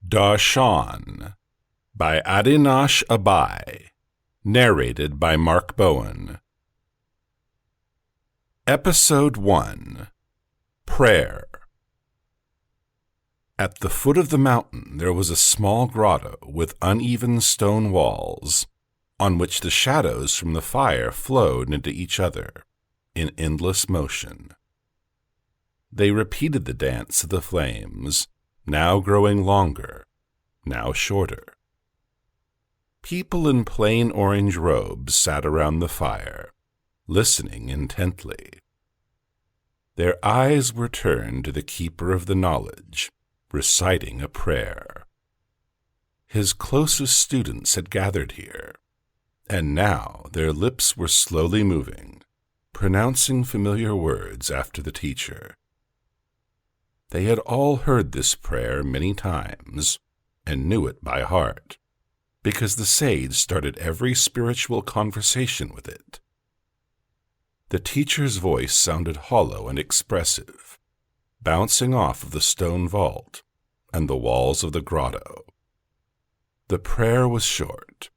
Darshan by Adinash Abai, narrated by Mark Bowen. Episode 1. Prayer. At the foot of the mountain there was a small grotto with uneven stone walls, on which the shadows from the fire flowed into each other in endless motion. They repeated the dance of the flames, now growing longer, now shorter. People in plain orange robes sat around the fire, listening intently. Their eyes were turned to the keeper of the knowledge, reciting a prayer. His closest students had gathered here, and now their lips were slowly moving, pronouncing familiar words after the teacher. They had all heard this prayer many times and knew it by heart, because the sage started every spiritual conversation with it. The teacher's voice sounded hollow and expressive, bouncing off of the stone vault and the walls of the grotto. The prayer was short,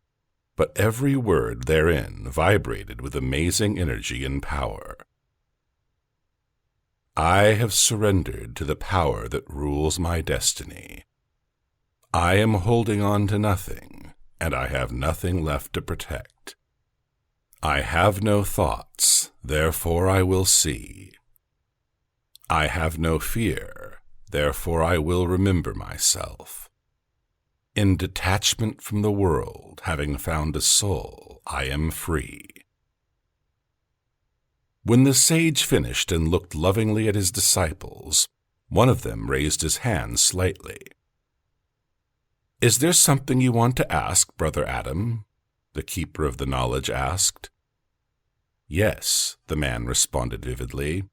but every word therein vibrated with amazing energy and power. I have surrendered to the power that rules my destiny. I am holding on to nothing, and I have nothing left to protect. I have no thoughts, therefore I will see. I have no fear, therefore I will remember myself. In detachment from the world, having found a soul, I am free. When the sage finished and looked lovingly at his disciples, one of them raised his hand slightly. "Is there something you want to ask, Brother Adam?" the keeper of the knowledge asked. "Yes," the man responded vividly,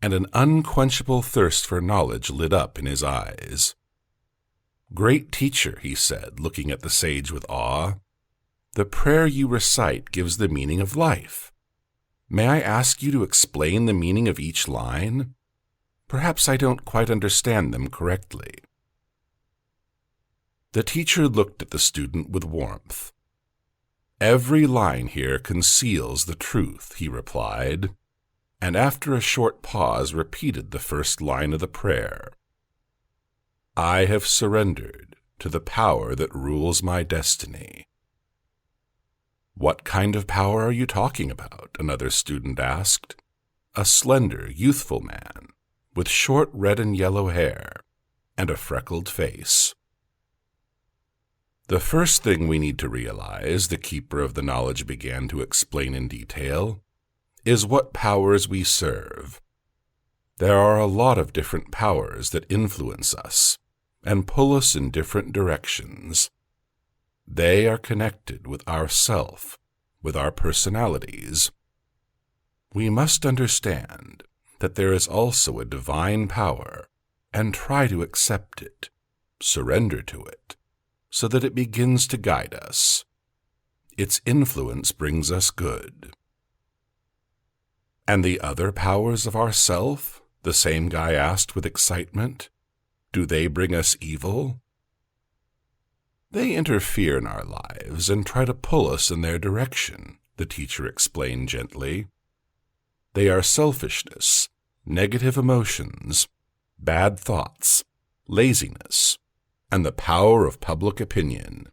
and an unquenchable thirst for knowledge lit up in his eyes. "Great teacher," he said, looking at the sage with awe, "the prayer you recite gives the meaning of life. May I ask you to explain the meaning of each line? Perhaps I don't quite understand them correctly." The teacher looked at the student with warmth. "Every line here conceals the truth," he replied, and after a short pause repeated the first line of the prayer. "I have surrendered to the power that rules my destiny." "What kind of power are you talking about?" another student asked. A slender, youthful man, with short red and yellow hair, and a freckled face. "The first thing we need to realize," the keeper of the knowledge began to explain in detail, "is what powers we serve. There are a lot of different powers that influence us and pull us in different directions. They are connected with ourself, with our personalities. We must understand that there is also a divine power and try to accept it, surrender to it, so that it begins to guide us. Its influence brings us good." "And the other powers of ourself?" the same guy asked with excitement. "Do they bring us evil?" "They interfere in our lives and try to pull us in their direction," the teacher explained gently. "They are selfishness, negative emotions, bad thoughts, laziness, and the power of public opinion.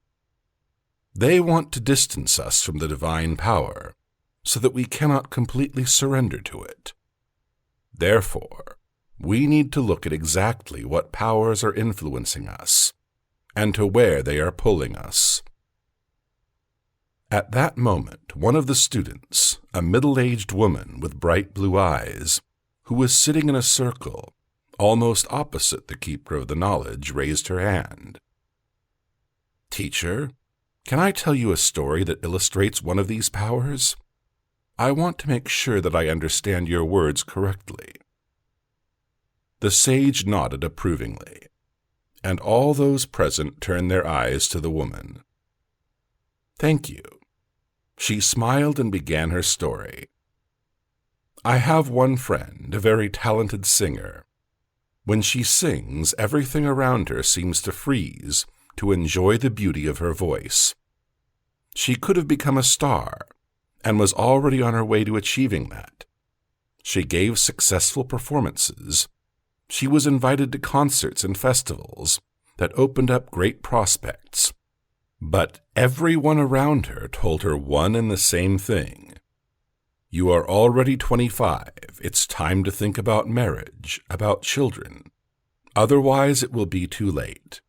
They want to distance us from the divine power so that we cannot completely surrender to it. Therefore, we need to look at exactly what powers are influencing us and to where they are pulling us." At that moment, one of the students, a middle-aged woman with bright blue eyes, who was sitting in a circle almost opposite the keeper of the knowledge, raised her hand. "Teacher, can I tell you a story that illustrates one of these powers? I want to make sure that I understand your words correctly." The sage nodded approvingly, and all those present turned their eyes to the woman. "Thank you." She smiled and began her story. "I have one friend, a very talented singer. When she sings, everything around her seems to freeze to enjoy the beauty of her voice. She could have become a star, and was already on her way to achieving that. She gave successful performances. She was invited to concerts and festivals that opened up great prospects. But everyone around her told her one and the same thing. You are already 25. It's time to think about marriage, about children. Otherwise, it will be too late.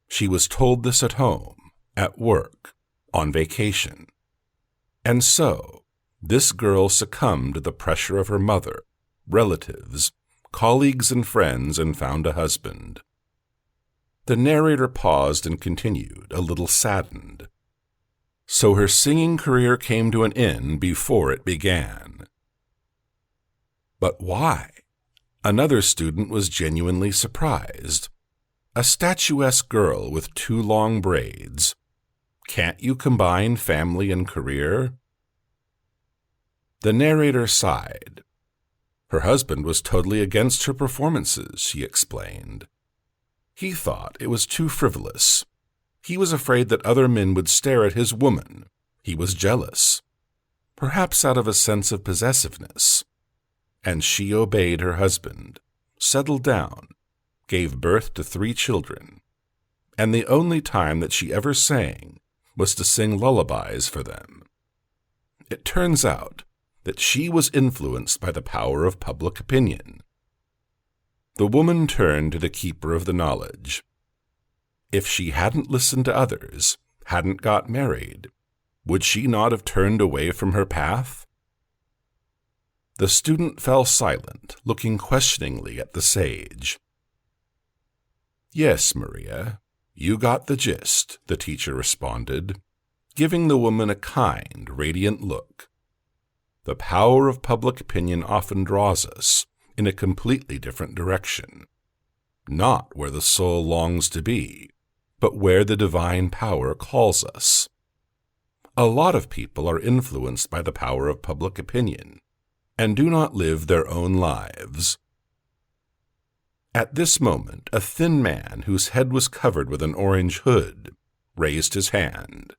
She was told this at home, at work, on vacation. And so, this girl succumbed to the pressure of her mother, relatives, colleagues and friends, and found a husband. The narrator paused and continued, a little saddened. So her singing career came to an end before it began. But why? Another student was genuinely surprised. A statuesque girl with 2 long braids. Can't you combine family and career? The narrator sighed. Her husband was totally against her performances, she explained. He thought it was too frivolous. He was afraid that other men would stare at his woman. He was jealous, perhaps out of a sense of possessiveness. And she obeyed her husband, settled down, gave birth to 3 children, and the only time that she ever sang was to sing lullabies for them. It turns out that she was influenced by the power of public opinion. The woman turned to the keeper of the knowledge. If she hadn't listened to others, hadn't got married, would she not have turned away from her path? The student fell silent, looking questioningly at the sage. Yes, Maria, you got the gist, the teacher responded, giving the woman a kind, radiant look. The power of public opinion often draws us in a completely different direction, not where the soul longs to be, but where the divine power calls us. A lot of people are influenced by the power of public opinion and do not live their own lives. At this moment, a thin man whose head was covered with an orange hood raised his hand.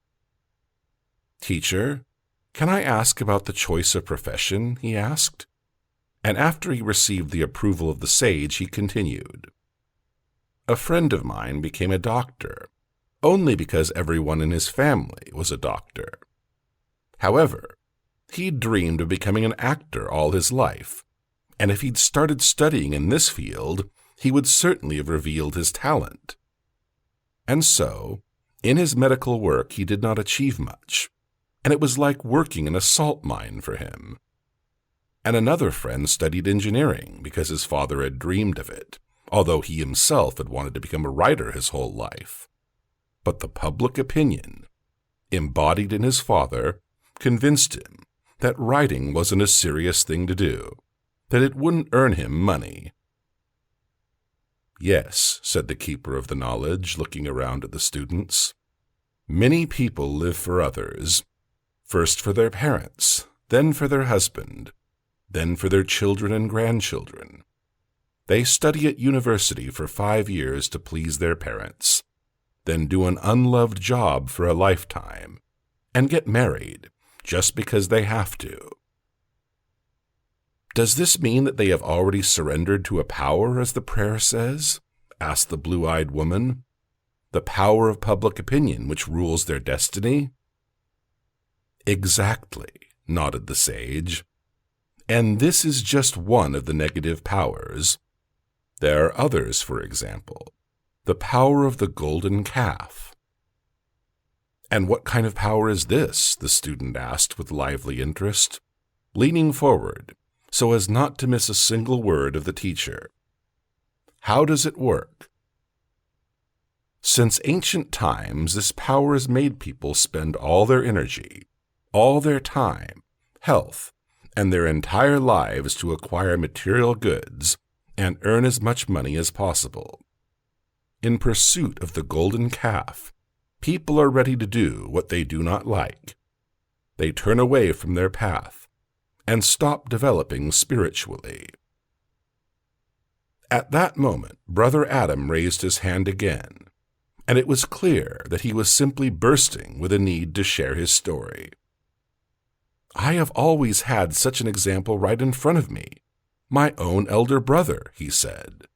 Teacher, can I ask about the choice of profession? He asked. And after he received the approval of the sage, he continued. A friend of mine became a doctor, only because everyone in his family was a doctor. However, he'd dreamed of becoming an actor all his life, and if he'd started studying in this field, he would certainly have revealed his talent. And so, in his medical work, he did not achieve much, and it was like working in a salt mine for him. And another friend studied engineering because his father had dreamed of it, although he himself had wanted to become a writer his whole life. But the public opinion, embodied in his father, convinced him that writing wasn't a serious thing to do, that it wouldn't earn him money. Yes, said the keeper of the knowledge, looking around at the students. Many people live for others, first for their parents, then for their husband, then for their children and grandchildren. They study at university for 5 years to please their parents, then do an unloved job for a lifetime, and get married just because they have to. Does this mean that they have already surrendered to a power, as the prayer says? Asked the blue-eyed woman. The power of public opinion which rules their destiny? Exactly, nodded the sage. And this is just one of the negative powers. There are others, for example, the power of the golden calf. And what kind of power is this? The student asked with lively interest, leaning forward so as not to miss a single word of the teacher. How does it work? Since ancient times, this power has made people spend all their energy, all their time, health, and their entire lives to acquire material goods and earn as much money as possible. In pursuit of the golden calf, people are ready to do what they do not like. They turn away from their path and stop developing spiritually. At that moment, Brother Adam raised his hand again, and it was clear that he was simply bursting with a need to share his story. "I have always had such an example right in front of me, my own elder brother," he said,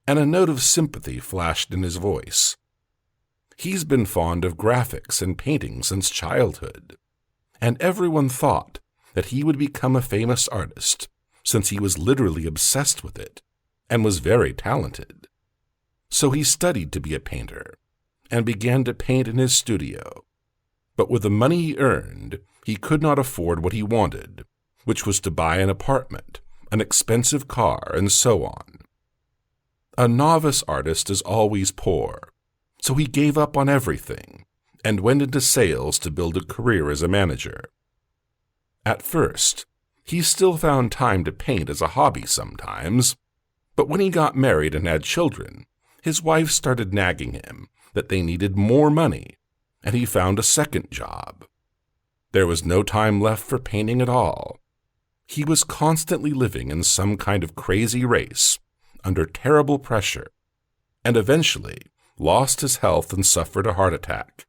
and a note of sympathy flashed in his voice. "He's been fond of graphics and painting since childhood, and everyone thought that he would become a famous artist since he was literally obsessed with it and was very talented. So he studied to be a painter and began to paint in his studio. But with the money he earned, he could not afford what he wanted, which was to buy an apartment, an expensive car, and so on. A novice artist is always poor, so he gave up on everything and went into sales to build a career as a manager. At first, he still found time to paint as a hobby sometimes, but when he got married and had children, his wife started nagging him that they needed more money, and he found a second job. There was no time left for painting at all. He was constantly living in some kind of crazy race, under terrible pressure, and eventually lost his health and suffered a heart attack.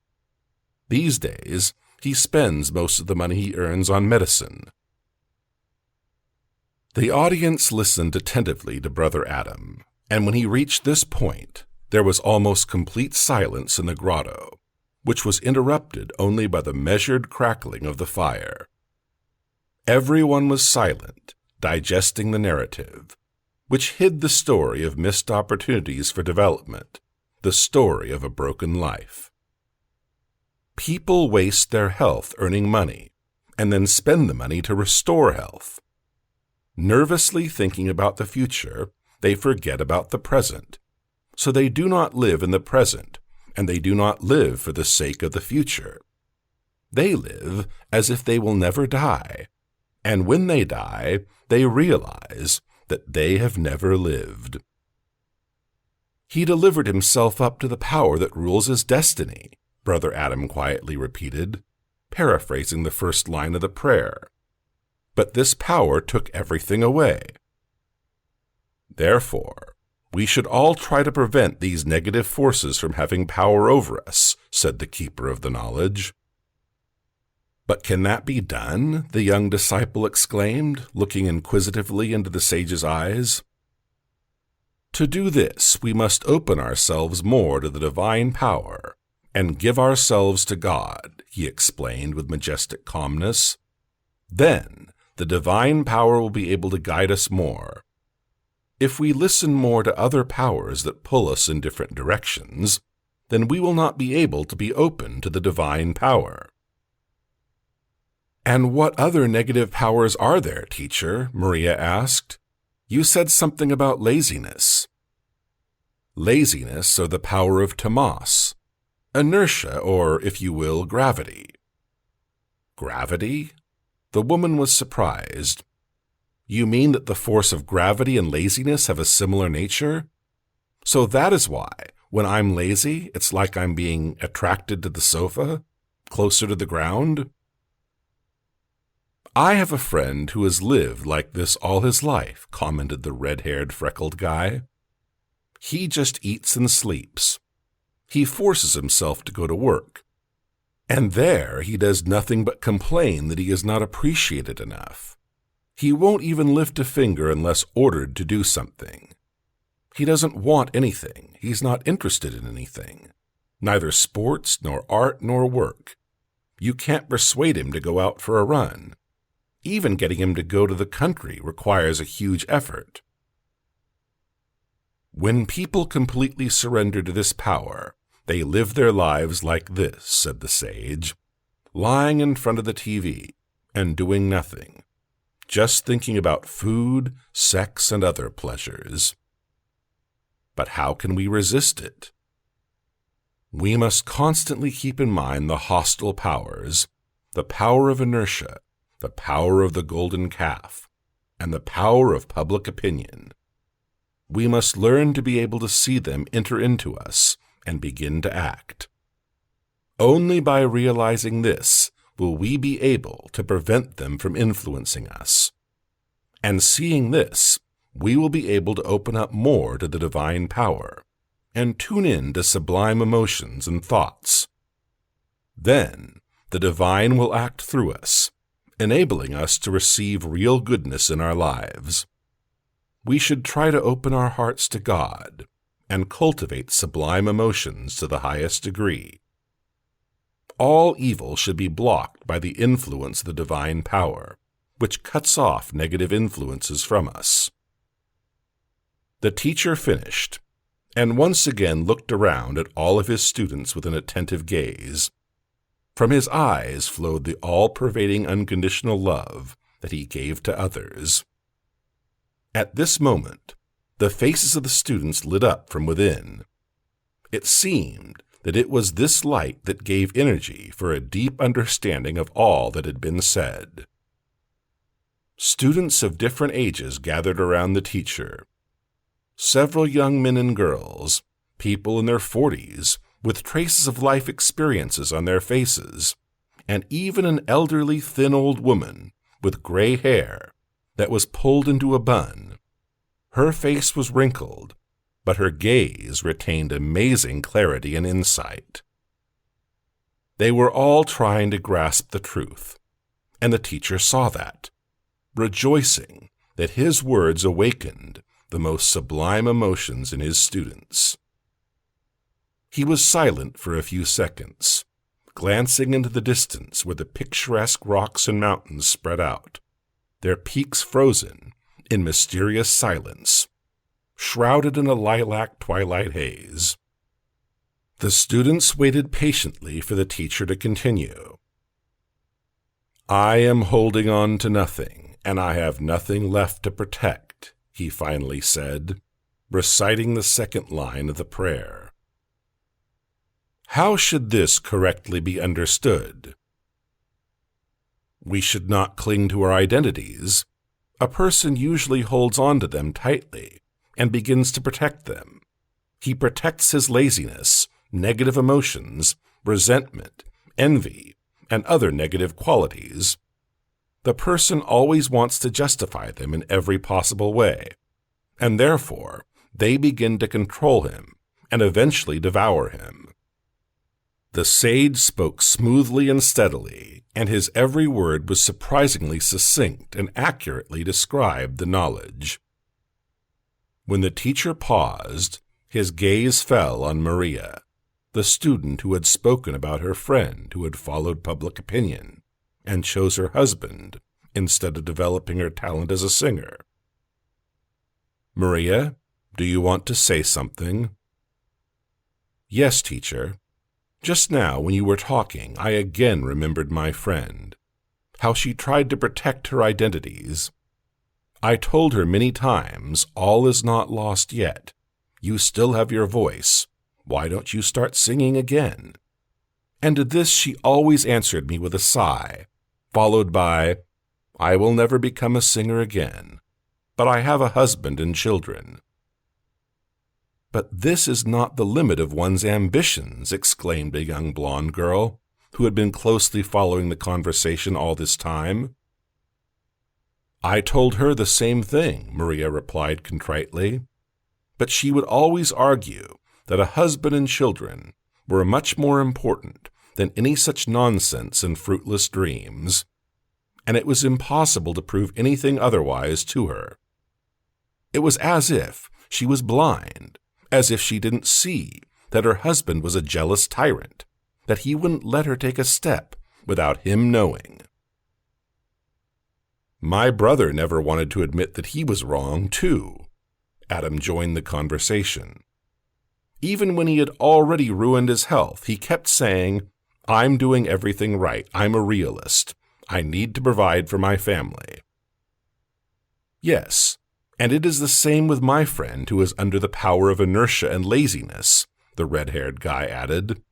These days, he spends most of the money he earns on medicine." The audience listened attentively to Brother Adam, and when he reached this point, there was almost complete silence in the grotto, which was interrupted only by the measured crackling of the fire. Everyone was silent, digesting the narrative, which hid the story of missed opportunities for development, the story of a broken life. People waste their health earning money, and then spend the money to restore health. Nervously thinking about the future, they forget about the present, so they do not live in the present, and they do not live for the sake of the future. They live as if they will never die, and when they die, they realize that they have never lived. "He delivered himself up to the power that rules his destiny," Brother Adam quietly repeated, paraphrasing the first line of the prayer. "But this power took everything away. Therefore, we should all try to prevent these negative forces from having power over us," said the keeper of the knowledge. "But can that be done?" the young disciple exclaimed, looking inquisitively into the sage's eyes. "To do this, we must open ourselves more to the divine power and give ourselves to God," he explained with majestic calmness. "Then the divine power will be able to guide us more. If we listen more to other powers that pull us in different directions, then we will not be able to be open to the divine power." "And what other negative powers are there, teacher?" Maria asked. "You said something about laziness." "Laziness, or the power of tamas. Inertia, or, if you will, gravity." "Gravity?" The woman was surprised. "You mean that the force of gravity and laziness have a similar nature? So that is why, when I'm lazy, it's like I'm being attracted to the sofa, closer to the ground?" "I have a friend who has lived like this all his life," commented the red-haired, freckled guy. "He just eats and sleeps. He forces himself to go to work. And there he does nothing but complain that he is not appreciated enough. He won't even lift a finger unless ordered to do something. He doesn't want anything. He's not interested in anything. Neither sports, nor art, nor work. You can't persuade him to go out for a run. Even getting him to go to the country requires a huge effort." "When people completely surrender to this power, they live their lives like this," said the sage, "lying in front of the TV and doing nothing, just thinking about food, sex, and other pleasures. But how can we resist it? We must constantly keep in mind the hostile powers, the power of inertia, the power of the golden calf, and the power of public opinion. We must learn to be able to see them enter into us and begin to act. Only by realizing this will we be able to prevent them from influencing us. And seeing this, we will be able to open up more to the divine power and tune in to sublime emotions and thoughts. Then, the divine will act through us, enabling us to receive real goodness in our lives. We should try to open our hearts to God and cultivate sublime emotions to the highest degree. All evil should be blocked by the influence of the divine power, which cuts off negative influences from us. The teacher finished, and once again looked around at all of his students with an attentive gaze. From his eyes flowed the all-pervading unconditional love that he gave to others. At this moment, the faces of the students lit up from within. It seemed that it was this light that gave energy for a deep understanding of all that had been said. Students of different ages gathered around the teacher. Several young men and girls, people in their 40s, with traces of life experiences on their faces, and even an elderly thin old woman with gray hair that was pulled into a bun. Her face was wrinkled, but her gaze retained amazing clarity and insight. They were all trying to grasp the truth, and the teacher saw that, rejoicing that his words awakened the most sublime emotions in his students. He was silent for a few seconds, glancing into the distance where the picturesque rocks and mountains spread out, their peaks frozen in mysterious silence, shrouded in a lilac twilight haze. The students waited patiently for the teacher to continue. "I am holding on to nothing, and I have nothing left to protect," he finally said, reciting the second line of the prayer. How should this correctly be understood? We should not cling to our identities. A person usually holds on to them tightly and begins to protect them. He protects his laziness, negative emotions, resentment, envy, and other negative qualities. The person always wants to justify them in every possible way, and therefore they begin to control him and eventually devour him. The sage spoke smoothly and steadily, and his every word was surprisingly succinct and accurately described the knowledge. When the teacher paused, his gaze fell on Maria, the student who had spoken about her friend who had followed public opinion and chose her husband instead of developing her talent as a singer. "Maria, do you want to say something?" "Yes, teacher. Just now, when you were talking, I again remembered my friend, how she tried to protect her identities. I told her many times, all is not lost yet. You still have your voice. Why don't you start singing again? And to this she always answered me with a sigh, followed by, I will never become a singer again, but I have a husband and children. But this is not the limit of one's ambitions, exclaimed a young blonde girl, who had been closely following the conversation all this time. I told her the same thing, Maria replied contritely, but she would always argue that a husband and children were much more important than any such nonsense and fruitless dreams, and it was impossible to prove anything otherwise to her. It was as if she was blind, as if she didn't see that her husband was a jealous tyrant, that he wouldn't let her take a step without him knowing. My brother never wanted to admit that he was wrong, too. Adam joined the conversation. Even when he had already ruined his health, he kept saying, I'm doing everything right. I'm a realist. I need to provide for my family. Yes, and it is the same with my friend who is under the power of inertia and laziness, the red-haired guy added.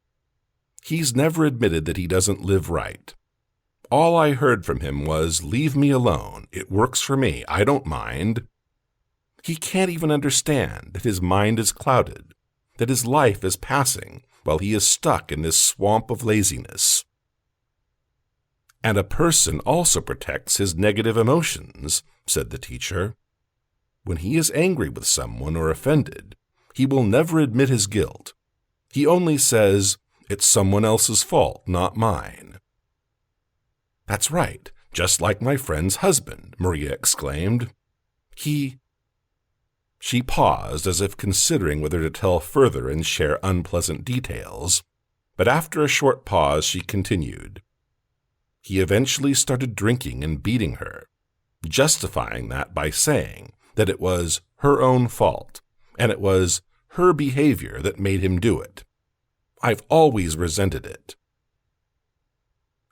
He's never admitted that he doesn't live right. All I heard from him was, leave me alone. It works for me. I don't mind. He can't even understand that his mind is clouded, that his life is passing while he is stuck in this swamp of laziness. And a person also protects his negative emotions, said the teacher. When he is angry with someone or offended, he will never admit his guilt. He only says, "It's someone else's fault, not mine." "That's right, just like my friend's husband," Maria exclaimed. She paused as if considering whether to tell further and share unpleasant details, but after a short pause she continued. "He eventually started drinking and beating her, justifying that by saying that it was her own fault, and it was her behavior that made him do it. I've always resented it."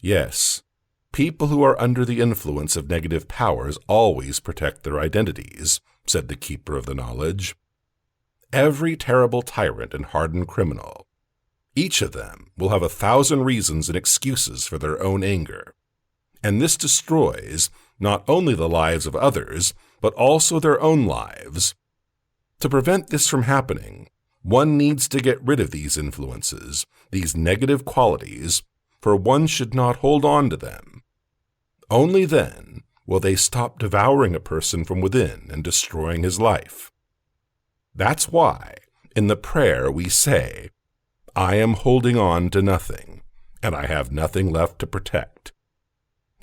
Yes, people who are under the influence of negative powers always protect their identities, said the keeper of the knowledge. Every terrible tyrant and hardened criminal, each of them will have 1,000 reasons and excuses for their own anger, and this destroys not only the lives of others, but also their own lives. To prevent this from happening, one needs to get rid of these influences, these negative qualities, for one should not hold on to them. Only then will they stop devouring a person from within and destroying his life. That's why, in the prayer we say, "I am holding on to nothing, and I have nothing left to protect."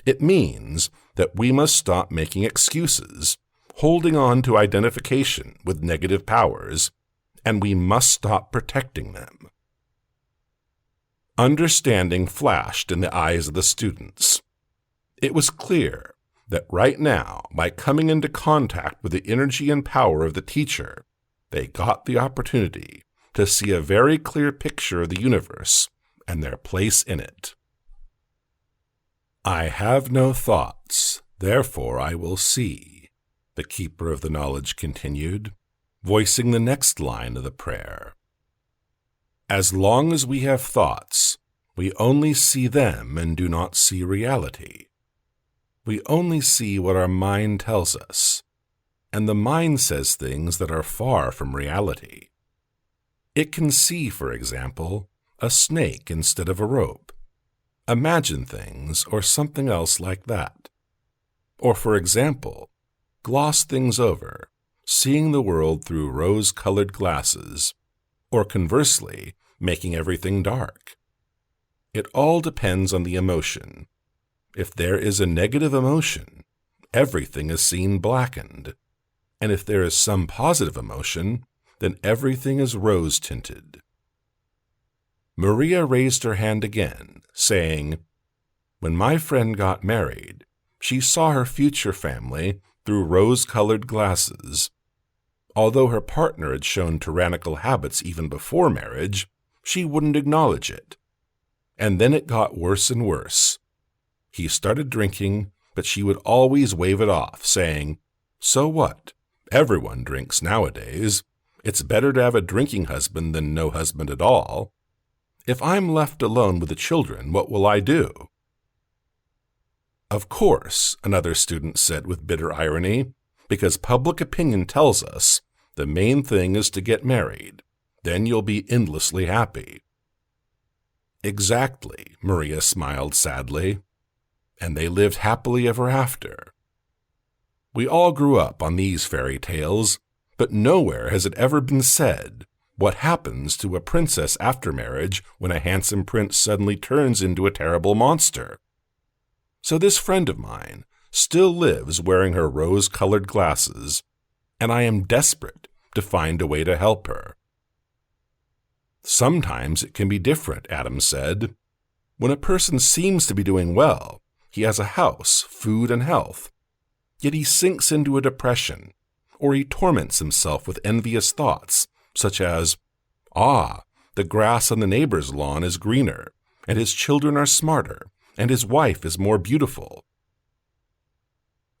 It means that we must stop making excuses, holding on to identification with negative powers, and we must stop protecting them. Understanding flashed in the eyes of the students. It was clear that right now, by coming into contact with the energy and power of the teacher, they got the opportunity to see a very clear picture of the universe and their place in it. "I have no thoughts, therefore I will see," the keeper of the knowledge continued, voicing the next line of the prayer. As long as we have thoughts, we only see them and do not see reality. We only see what our mind tells us, and the mind says things that are far from reality. It can see, for example, a snake instead of a rope, imagine things or something else like that. Or, for example, gloss things over, seeing the world through rose-colored glasses, or conversely, making everything dark. It all depends on the emotion. If there is a negative emotion, everything is seen blackened, and if there is some positive emotion, then everything is rose-tinted. Maria raised her hand again, saying, "When my friend got married, she saw her future family through rose-colored glasses. Although her partner had shown tyrannical habits even before marriage, she wouldn't acknowledge it. And then it got worse and worse. He started drinking, but she would always wave it off, saying, 'So what? Everyone drinks nowadays. It's better to have a drinking husband than no husband at all. If I'm left alone with the children, what will I do?' Of course," another student said with bitter irony, "because public opinion tells us the main thing is to get married. Then you'll be endlessly happy." "Exactly," Maria smiled sadly. "And they lived happily ever after." We all grew up on these fairy tales, but nowhere has it ever been said what happens to a princess after marriage when a handsome prince suddenly turns into a terrible monster. So this friend of mine still lives wearing her rose-colored glasses, and I am desperate to find a way to help her. "Sometimes it can be different," Adam said. "When a person seems to be doing well, he has a house, food, and health, yet he sinks into a depression, or he torments himself with envious thoughts, such as, 'The grass on the neighbor's lawn is greener, and his children are smarter, and his wife is more beautiful.'"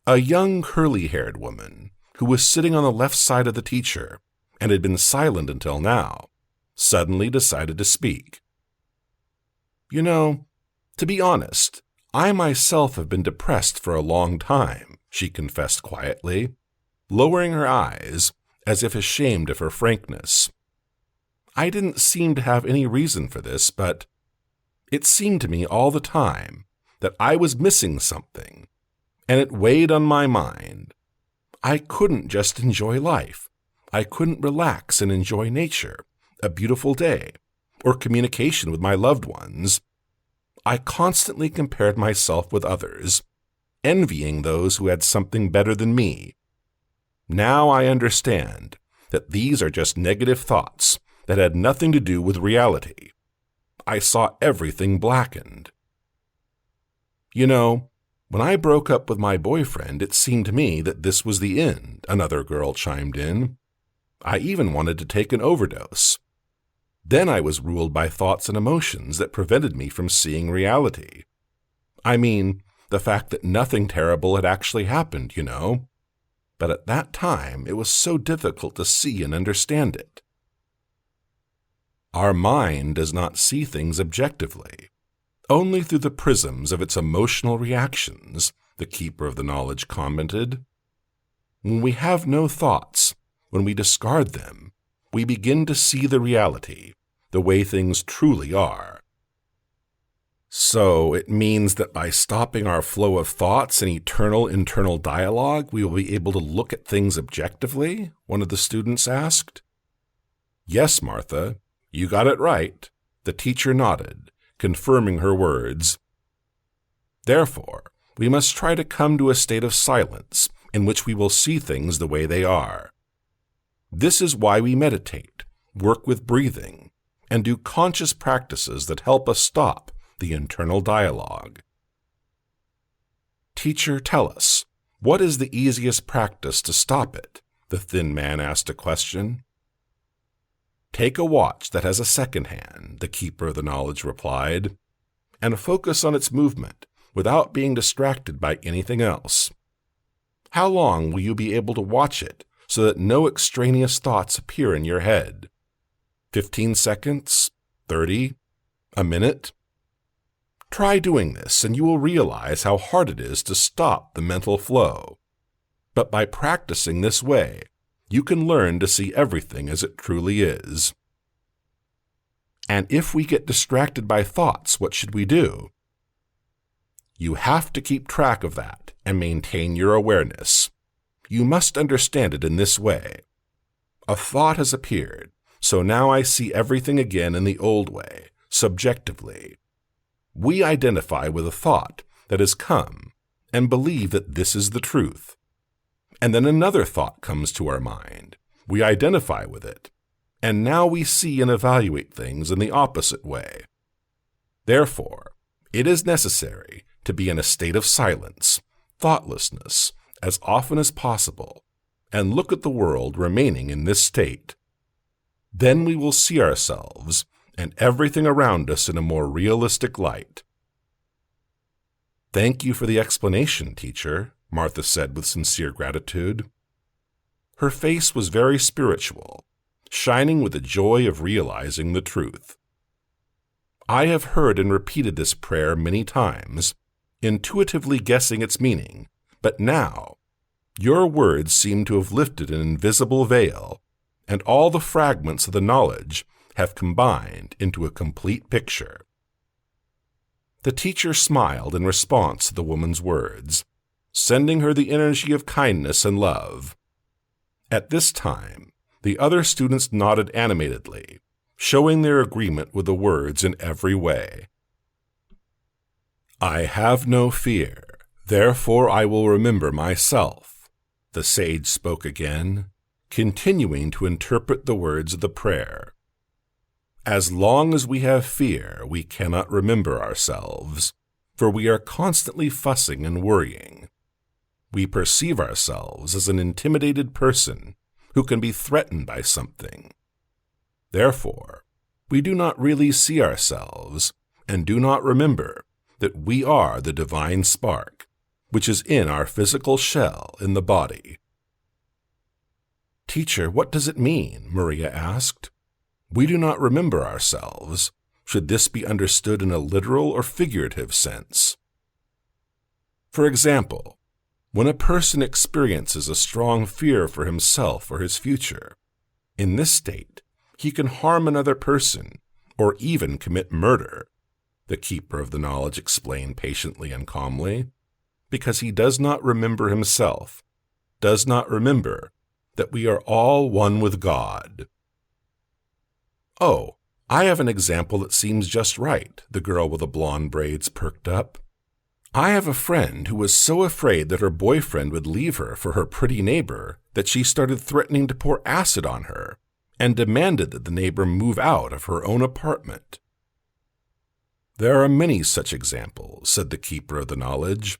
A young curly-haired woman, who was sitting on the left side of the teacher, and had been silent until now, suddenly decided to speak. "You know, to be honest, I myself have been depressed for a long time," she confessed quietly, lowering her eyes as if ashamed of her frankness. "I didn't seem to have any reason for this, but it seemed to me all the time that I was missing something, and it weighed on my mind. I couldn't just enjoy life. I couldn't relax and enjoy nature, a beautiful day, or communication with my loved ones. I constantly compared myself with others, envying those who had something better than me. Now I understand that these are just negative thoughts that had nothing to do with reality. I saw everything blackened. You know, when I broke up with my boyfriend, it seemed to me that this was the end, another girl chimed in. I even wanted to take an overdose. Then I was ruled by thoughts and emotions that prevented me from seeing reality. I mean, the fact that nothing terrible had actually happened, you know. But at that time, it was so difficult to see and understand it. Our mind does not see things objectively, only through the prisms of its emotional reactions, the keeper of the knowledge commented. When we have no thoughts, when we discard them, we begin to see the reality, the way things truly are. So it means that by stopping our flow of thoughts and eternal internal dialogue, we will be able to look at things objectively? One of the students asked. Yes, Martha, you got it right. The teacher nodded, confirming her words. Therefore, we must try to come to a state of silence in which we will see things the way they are. This is why we meditate, work with breathing, and do conscious practices that help us stop the internal dialogue. Teacher, tell us, what is the easiest practice to stop it? The thin man asked a question. Take a watch that has a second hand, the keeper of the knowledge replied, and focus on its movement without being distracted by anything else. How long will you be able to watch it so that no extraneous thoughts appear in your head? 15 seconds? 30? A minute? Try doing this and you will realize how hard it is to stop the mental flow. But by practicing this way, you can learn to see everything as it truly is. And if we get distracted by thoughts, what should we do? You have to keep track of that and maintain your awareness. You must understand it in this way. A thought has appeared, so now I see everything again in the old way, subjectively. We identify with a thought that has come and believe that this is the truth. And then another thought comes to our mind. We identify with it, and now we see and evaluate things in the opposite way. Therefore, it is necessary to be in a state of silence, thoughtlessness, as often as possible, and look at the world remaining in this state. Then we will see ourselves and everything around us in a more realistic light. Thank you for the explanation, teacher, Martha said with sincere gratitude. Her face was very spiritual, shining with the joy of realizing the truth. I have heard and repeated this prayer many times, intuitively guessing its meaning, but now your words seem to have lifted an invisible veil, and all the fragments of the knowledge have combined into a complete picture. The teacher smiled in response to the woman's words, sending her the energy of kindness and love. At this time, the other students nodded animatedly, showing their agreement with the words in every way. I have no fear, therefore I will remember myself, the sage spoke again, continuing to interpret the words of the prayer. As long as we have fear, we cannot remember ourselves, for we are constantly fussing and worrying. We perceive ourselves as an intimidated person who can be threatened by something. Therefore, we do not really see ourselves and do not remember that we are the divine spark, which is in our physical shell in the body. Teacher, what does it mean? Maria asked. We do not remember ourselves. Should this be understood in a literal or figurative sense? For example, when a person experiences a strong fear for himself or his future, in this state, he can harm another person or even commit murder, the keeper of the knowledge explained patiently and calmly, because he does not remember himself. does not remember that we are all one with God. Oh, I have an example that seems just right, the girl with the blonde braids perked up. I have a friend who was so afraid that her boyfriend would leave her for her pretty neighbor that she started threatening to pour acid on her and demanded that the neighbor move out of her own apartment. There are many such examples, said the keeper of the knowledge.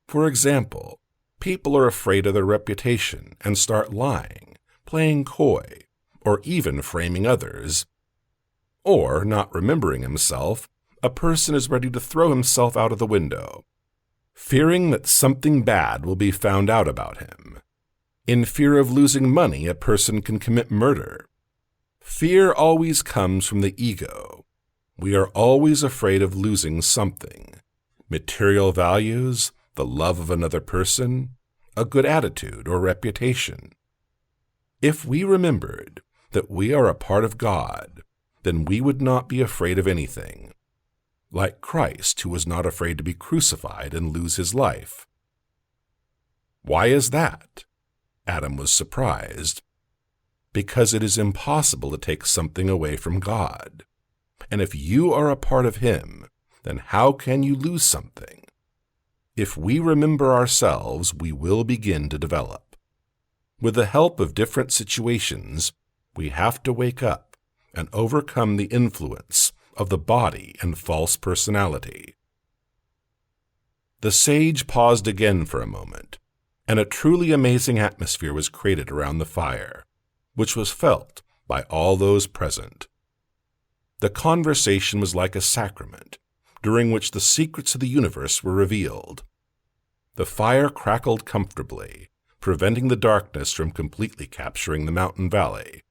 For example, people are afraid of their reputation and start lying, playing coy, or even framing others. Or, not remembering himself, a person is ready to throw himself out of the window, fearing that something bad will be found out about him. In fear of losing money, a person can commit murder. Fear always comes from the ego. We are always afraid of losing something: material values, the love of another person, a good attitude or reputation. If we remembered that we are a part of God, then we would not be afraid of anything, like Christ, who was not afraid to be crucified and lose his life. Why is that? Adam was surprised. Because it is impossible to take something away from God. And if you are a part of him, then how can you lose something? If we remember ourselves, we will begin to develop. With the help of different situations, we have to wake up and overcome the influence of the body and false personality. The sage paused again for a moment, and a truly amazing atmosphere was created around the fire, which was felt by all those present. The conversation was like a sacrament, during which the secrets of the universe were revealed. The fire crackled comfortably, preventing the darkness from completely capturing the mountain valley.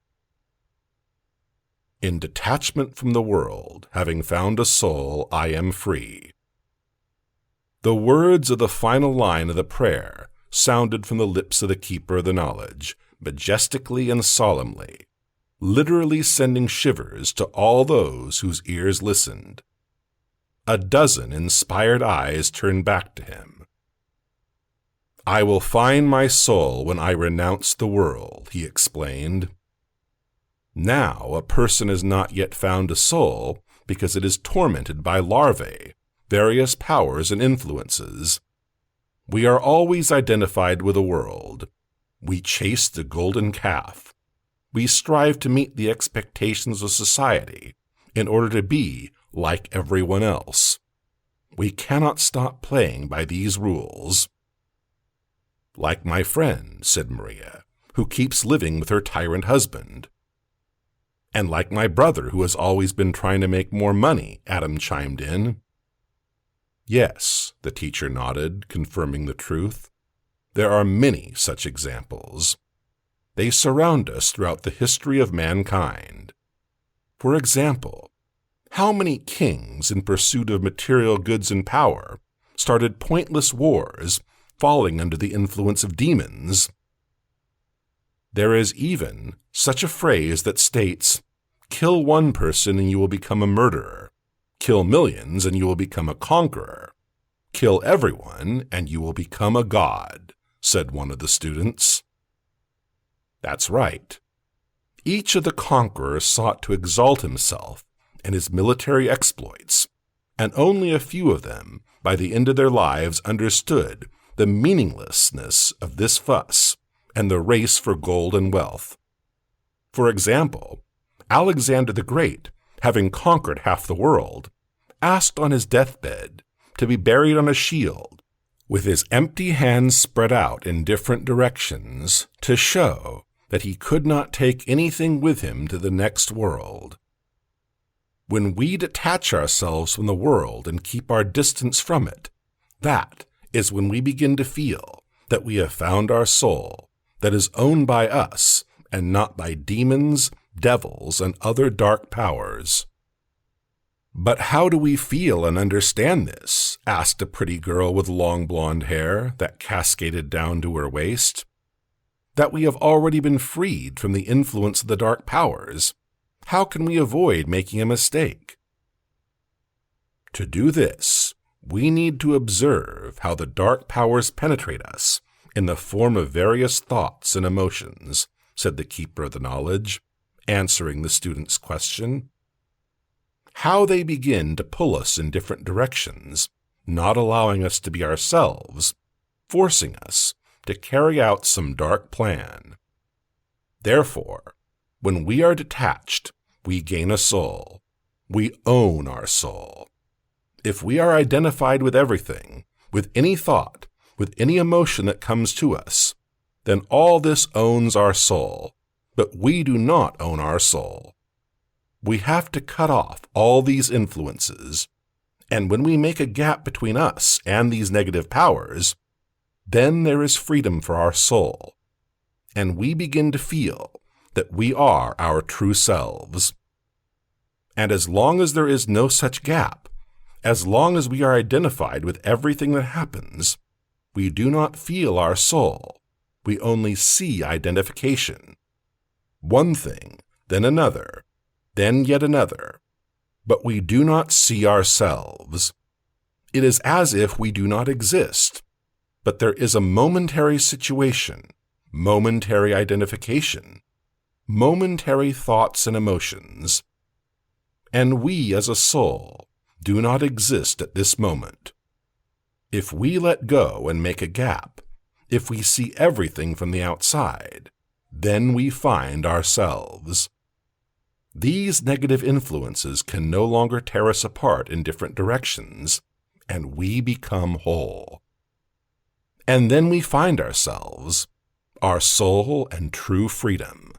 In detachment from the world, having found a soul, I am free. The words of the final line of the prayer sounded from the lips of the keeper of the knowledge, majestically and solemnly, literally sending shivers to all those whose ears listened. A dozen inspired eyes turned back to him. I will find my soul when I renounce the world, he explained. Now a person has not yet found a soul because it is tormented by larvae, various powers and influences. We are always identified with the world. We chase the golden calf. We strive to meet the expectations of society in order to be like everyone else. We cannot stop playing by these rules. Like my friend, said Maria, who keeps living with her tyrant husband. And like my brother, who has always been trying to make more money, Adam chimed in. Yes, the teacher nodded, confirming the truth. There are many such examples. They surround us throughout the history of mankind. For example, how many kings in pursuit of material goods and power started pointless wars, falling under the influence of demons? There is even such a phrase that states, kill one person and you will become a murderer. Kill millions and you will become a conqueror. Kill everyone and you will become a god, said one of the students. That's right. Each of the conquerors sought to exalt himself and his military exploits, and only a few of them, by the end of their lives, understood the meaninglessness of this fuss and the race for gold and wealth. For example, Alexander the Great, having conquered half the world, asked on his deathbed to be buried on a shield, with his empty hands spread out in different directions to show that he could not take anything with him to the next world. When we detach ourselves from the world and keep our distance from it, that is when we begin to feel that we have found our soul that is owned by us and not by demons, devils, and other dark powers. But how do we feel and understand this? Asked a pretty girl with long blonde hair that cascaded down to her waist. That we have already been freed from the influence of the dark powers. How can we avoid making a mistake? To do this, we need to observe how the dark powers penetrate us in the form of various thoughts and emotions, said the keeper of the knowledge, answering the student's question. How they begin to pull us in different directions, not allowing us to be ourselves, forcing us to carry out some dark plan. Therefore, when we are detached, we gain a soul. We own our soul. If we are identified with everything, with any thought, with any emotion that comes to us, then all this owns our soul, but we do not own our soul. We have to cut off all these influences, and when we make a gap between us and these negative powers, then there is freedom for our soul, and we begin to feel that we are our true selves. And as long as there is no such gap, as long as we are identified with everything that happens, we do not feel our soul. We only see identification. One thing, then another, then yet another. But we do not see ourselves. It is as if we do not exist. But there is a momentary situation, momentary identification, momentary thoughts and emotions. And we as a soul do not exist at this moment. If we let go and make a gap, if we see everything from the outside, then we find ourselves. These negative influences can no longer tear us apart in different directions, and we become whole. And then we find ourselves, our soul and true freedom.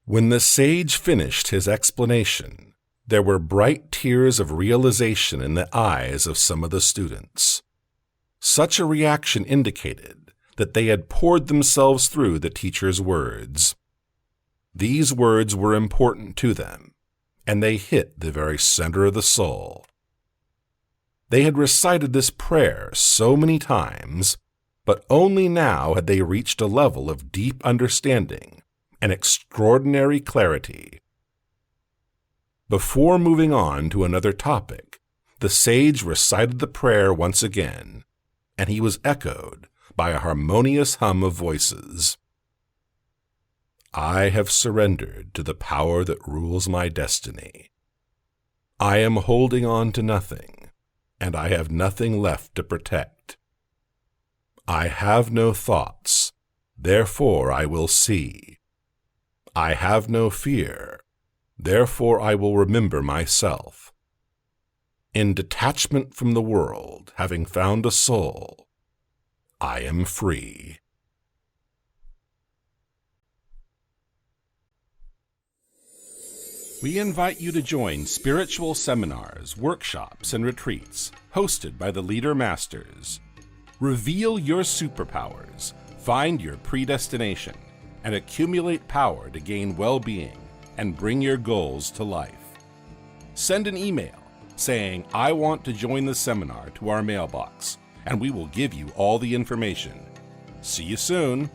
When the sage finished his explanation, there were bright tears of realization in the eyes of some of the students. Such a reaction indicated that they had poured themselves through the teacher's words. These words were important to them, and they hit the very center of the soul. They had recited this prayer so many times, but only now had they reached a level of deep understanding and extraordinary clarity. Before moving on to another topic, the sage recited the prayer once again, and he was echoed by a harmonious hum of voices. I have surrendered to the power that rules my destiny. I am holding on to nothing, and I have nothing left to protect. I have no thoughts, therefore I will see. I have no fear, therefore I will remember myself. In detachment from the world, having found a soul, I am free. We invite you to join spiritual seminars, workshops, and retreats hosted by the Leader Masters. Reveal your superpowers, find your predestination, and accumulate power to gain well-being and bring your goals to life. Send an email saying, I want to join the seminar to our mailbox, and we will give you all the information. See you soon.